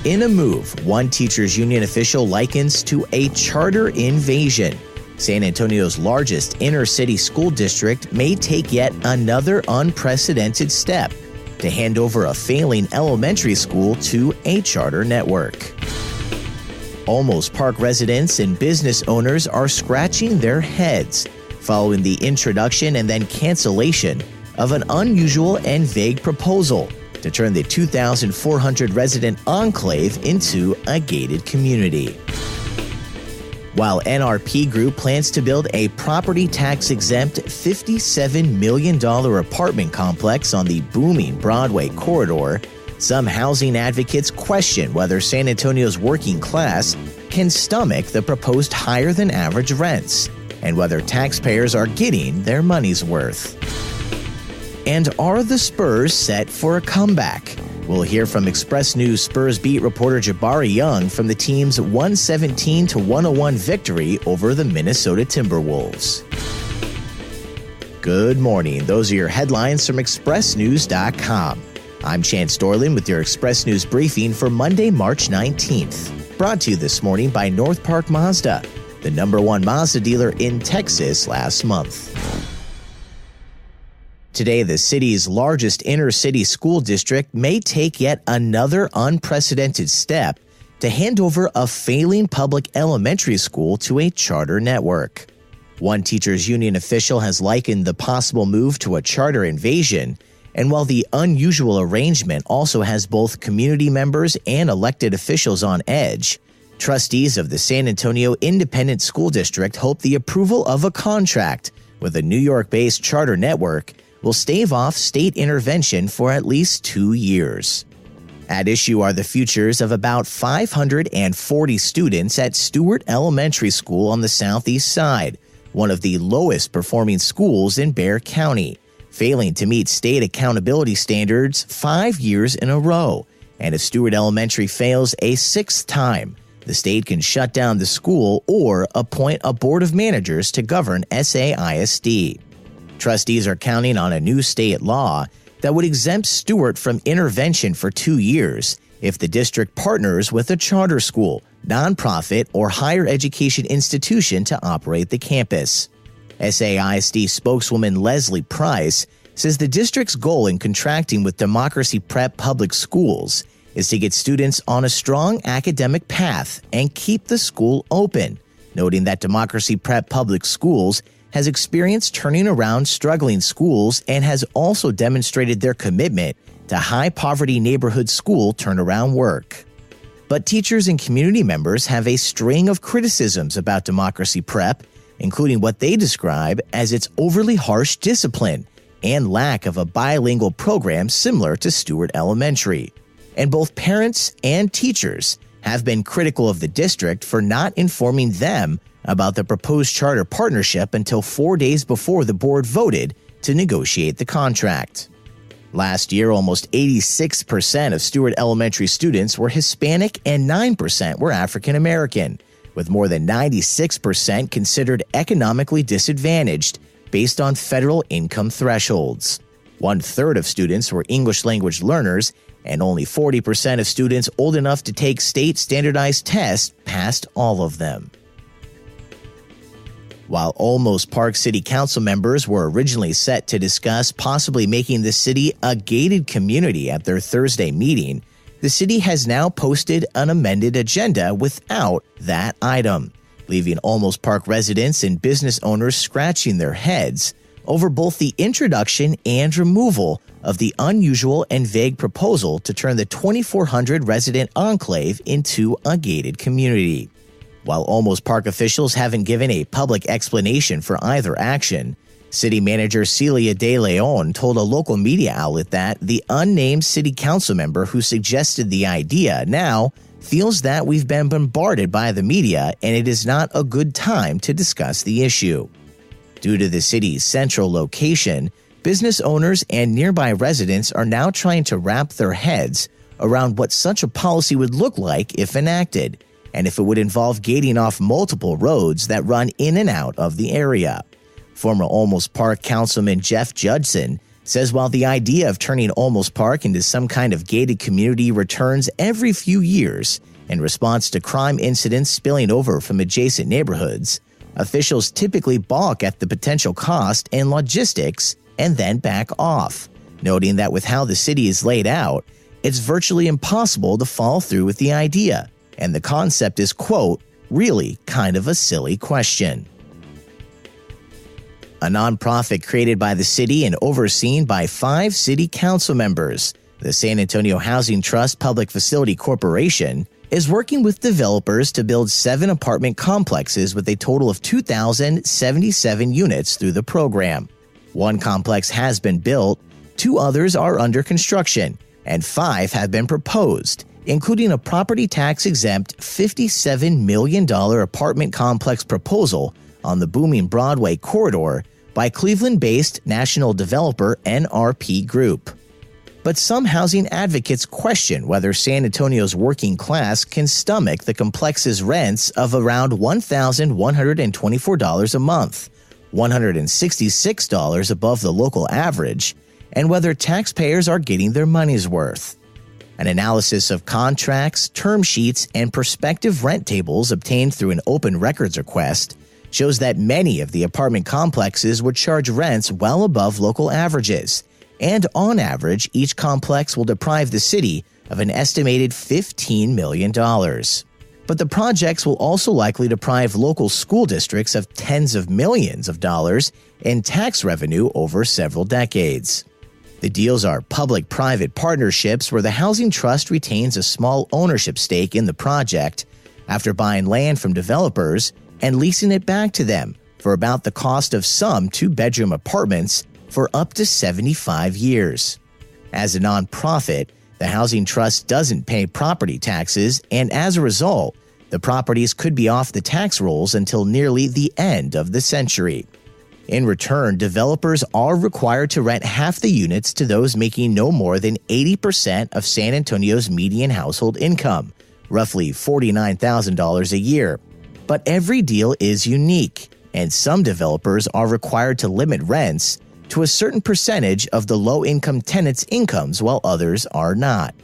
In a move one teachers union official likens to a charter invasion, San Antonio's largest inner-city school district may take yet another unprecedented step to hand over a failing elementary school to a charter network. Olmos Park residents and business owners are scratching their heads following the introduction and then cancellation of an unusual and vague proposal to turn the 2,400-resident enclave into a gated community. While NRP Group plans to build a property tax-exempt $57 million apartment complex on the booming Broadway corridor, some housing advocates question whether San Antonio's working class can stomach the proposed higher-than-average rents, and whether taxpayers are getting their money's worth. And are the Spurs set for a comeback? We'll hear from Express News Spurs beat reporter Jabari Young from the team's 117-101 victory over the Minnesota Timberwolves. Good morning. Those are your headlines from ExpressNews.com. I'm Chance Dorland with your Express News briefing for Monday, March 19th. Brought to you this morning by North Park Mazda, the #1 Mazda dealer in Texas last month. Today, the city's largest inner-city school district may take yet another unprecedented step to hand over a failing public elementary school to a charter network. One teachers union official has likened the possible move to a charter invasion, and while the unusual arrangement also has both community members and elected officials on edge, trustees of the San Antonio Independent School District hope the approval of a contract with a New York-based charter network will stave off state intervention for at least 2 years. At issue are the futures of about 540 students at Stuart Elementary School on the southeast side, one of the lowest performing schools in Bexar County, failing to meet state accountability standards 5 years in a row. And if Stuart Elementary fails a 6th time, the state can shut down the school or appoint a board of managers to govern SAISD. Trustees are counting on a new state law that would exempt Stuart from intervention for 2 years if the district partners with a charter school, nonprofit, or higher education institution to operate the campus. SAISD spokeswoman Leslie Price says the district's goal in contracting with Democracy Prep Public Schools is to get students on a strong academic path and keep the school open, noting that Democracy Prep Public Schools has experienced turning around struggling schools and has also demonstrated their commitment to high-poverty neighborhood school turnaround work. But teachers and community members have a string of criticisms about Democracy Prep, including what they describe as its overly harsh discipline and lack of a bilingual program similar to Stuart Elementary. And both parents and teachers have been critical of the district for not informing them about the proposed charter partnership until 4 days before the board voted to negotiate the contract. Last year, almost 86% of Stuart Elementary students were Hispanic and 9% were African American, with more than 96% considered economically disadvantaged based on federal income thresholds. 1/3 of students were English language learners, and only 40% of students old enough to take state standardized tests passed all of them. While Olmos Park City Council members were originally set to discuss possibly making the city a gated community at their Thursday meeting, the city has now posted an amended agenda without that item, leaving Olmos Park residents and business owners scratching their heads over both the introduction and removal of the unusual and vague proposal to turn the 2,400-resident enclave into a gated community. While Olmos Park officials haven't given a public explanation for either action, City Manager Celia De Leon told a local media outlet that the unnamed city council member who suggested the idea now feels that we've been bombarded by the media and it is not a good time to discuss the issue. Due to the city's central location, business owners and nearby residents are now trying to wrap their heads around what such a policy would look like if enacted, and if it would involve gating off multiple roads that run in and out of the area. Former Olmos Park Councilman Jeff Judson says while the idea of turning Olmos Park into some kind of gated community returns every few years in response to crime incidents spilling over from adjacent neighborhoods, officials typically balk at the potential cost and logistics and then back off, noting that with how the city is laid out, it's virtually impossible to follow through with the idea, and the concept is, quote, really kind of a silly question. A nonprofit created by the city and overseen by 5 city council members, the San Antonio Housing Trust Public Facility Corporation, is working with developers to build 7 apartment complexes with a total of 2,077 units through the program. 1 complex has been built, 2 others are under construction, and 5 have been proposed, including a property tax-exempt $57 million apartment complex proposal on the booming Broadway corridor by Cleveland-based national developer NRP Group. But some housing advocates question whether San Antonio's working class can stomach the complex's rents of around $1,124 a month, $166 above the local average, and whether taxpayers are getting their money's worth. An analysis of contracts, term sheets, and prospective rent tables obtained through an open records request shows that many of the apartment complexes would charge rents well above local averages, and on average, each complex will deprive the city of an estimated $15 million. But the projects will also likely deprive local school districts of tens of millions of dollars in tax revenue over several decades. The deals are public-private partnerships where the Housing Trust retains a small ownership stake in the project after buying land from developers and leasing it back to them for about the cost of some 2-bedroom apartments for up to 75 years. As a nonprofit, the Housing Trust doesn't pay property taxes, and as a result, the properties could be off the tax rolls until nearly the end of the century. In return, developers are required to rent half the units to those making no more than 80% of San Antonio's median household income, roughly $49,000 a year. But every deal is unique, and some developers are required to limit rents to a certain percentage of the low-income tenants' incomes while others are not.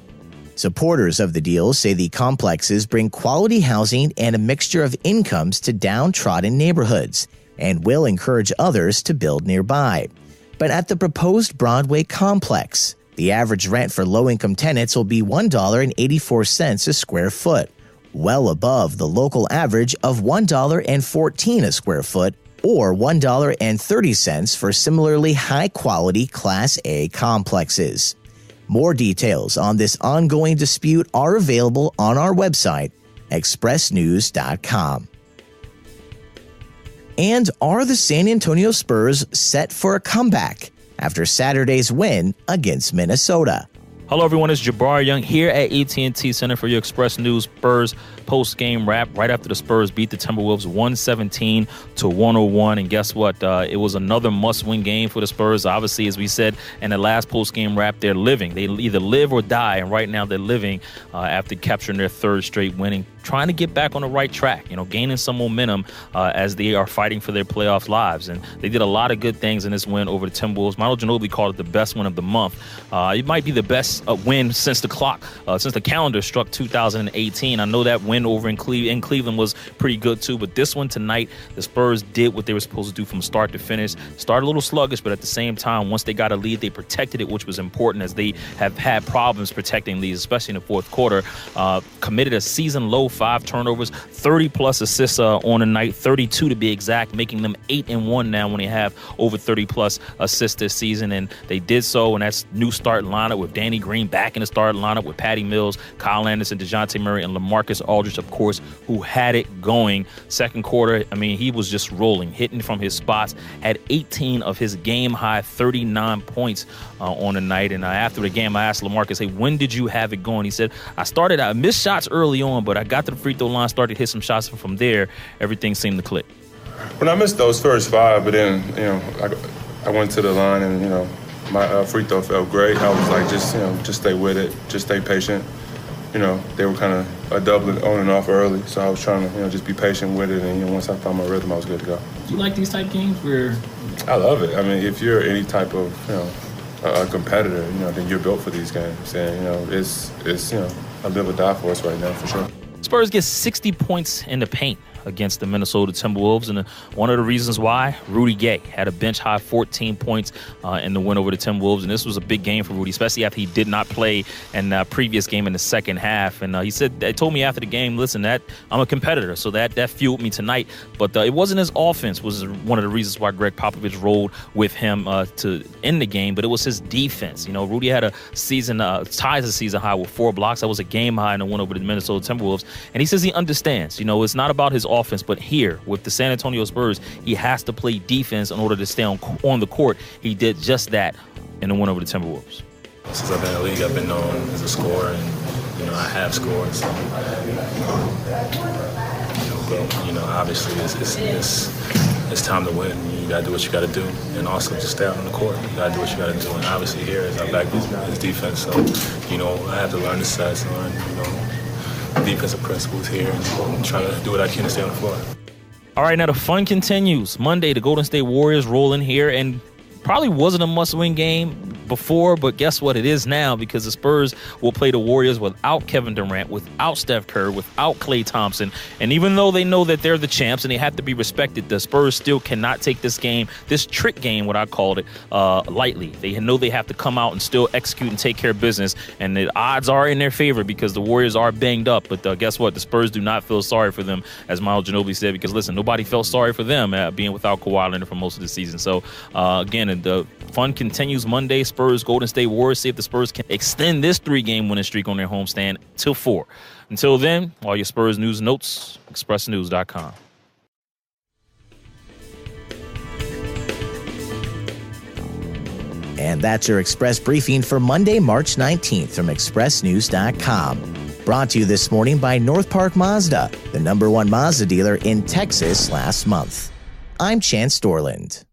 Supporters of the deals say the complexes bring quality housing and a mixture of incomes to downtrodden neighborhoods, and will encourage others to build nearby. But at the proposed Broadway complex, the average rent for low-income tenants will be $1.84 a square foot, well above the local average of $1.14 a square foot, or $1.30 for similarly high-quality Class A complexes. More details on this ongoing dispute are available on our website, expressnews.com. And are the San Antonio Spurs set for a comeback after Saturday's win against Minnesota? Hello, everyone. It's Jabbar Young here at AT&T Center for your Express News Spurs post-game wrap right after the Spurs beat the Timberwolves 117-101. And guess what? It was another must-win game for the Spurs. Obviously, as we said in the last post-game wrap, they're living. They either live or die, and right now they're living after capturing their 3rd straight winning, trying to get back on the right track, gaining some momentum as they are fighting for their playoff lives. And they did a lot of good things in this win over the Timberwolves. Manu Ginobili called it the best win of the month. It might be the best win since the calendar struck 2018. I know that win over in Cleveland was pretty good too, but this one tonight, the Spurs did what they were supposed to do from start to finish. Started a little sluggish, but at the same time, once they got a lead, they protected it, which was important as they have had problems protecting leads, especially in the 4th quarter. Committed a season-low 5 turnovers, 30-plus assists on the night, 32 to be exact, making them 8-1 now when they have over 30-plus assists this season. And they did so, and that's new starting lineup with Danny Green back in the starting lineup with Patty Mills, Kyle Anderson, DeJounte Murray, and LaMarcus Aldridge, of course, who had it going. 2nd quarter, he was just rolling, hitting from his spots, had 18 of his game-high 39 points on the night. And after the game, I asked LaMarcus, hey, when did you have it going? He said, I missed shots early on, but I got to the free throw line, started to hit some shots, and from there, everything seemed to click. When I missed those first 5, but then, I went to the line and, my free throw felt great. I was like, just stay with it, just stay patient. They were kind of doubling on and off early, so I was trying to, just be patient with it. And once I found my rhythm, I was good to go. Do you like these type games where? I love it. If you're any type of, a competitor, then you're built for these games. And, it's a live or die for us right now, for sure. Spurs get 60 points in the paint against the Minnesota Timberwolves, and one of the reasons why, Rudy Gay had a bench-high 14 points in the win over the Timberwolves, and this was a big game for Rudy, especially after he did not play in the previous game in the second half. And they told me after the game, listen, that I'm a competitor, so that fueled me tonight. But it wasn't his offense was one of the reasons why Greg Popovich rolled with him to end the game, but it was his defense. Rudy had a season ties a season high with 4 blocks. That was a game high in the win over the Minnesota Timberwolves, and he says he understands. It's not about his offense, but here with the San Antonio Spurs, he has to play defense in order to stay on the court. He did just that in the win over the Timberwolves. Since I've been in the league, I've been known as a scorer, and I have scored. So, but obviously it's time to win. You gotta do what you gotta do, and also just stay out on the court. You gotta do what you gotta do, and obviously here is our back is defense. So I have to learn the sets and learn defensive principles here and try to do what I can to stay on the floor. All right, now the fun continues. Monday, the Golden State Warriors roll in here, and probably wasn't a must-win game before, but guess what? It is now, because the Spurs will play the Warriors without Kevin Durant, without Steph Curry, without Klay Thompson. And even though they know that they're the champs and they have to be respected, the Spurs still cannot take this game, this trick game, what I called it, lightly. They know they have to come out and still execute and take care of business, and the odds are in their favor because the Warriors are banged up. But guess what? The Spurs do not feel sorry for them, as Miles Ginobili said, because listen, nobody felt sorry for them being without Kawhi Leonard for most of the season. So again, the fun continues Monday. Spurs, Golden State Warriors. See if the Spurs can extend this 3-game winning streak on their homestand till 4. Until then, all your Spurs news and notes, expressnews.com. And that's your Express briefing for Monday, March 19th from expressnews.com. Brought to you this morning by North Park Mazda, the #1 Mazda dealer in Texas last month. I'm Chance Dorland.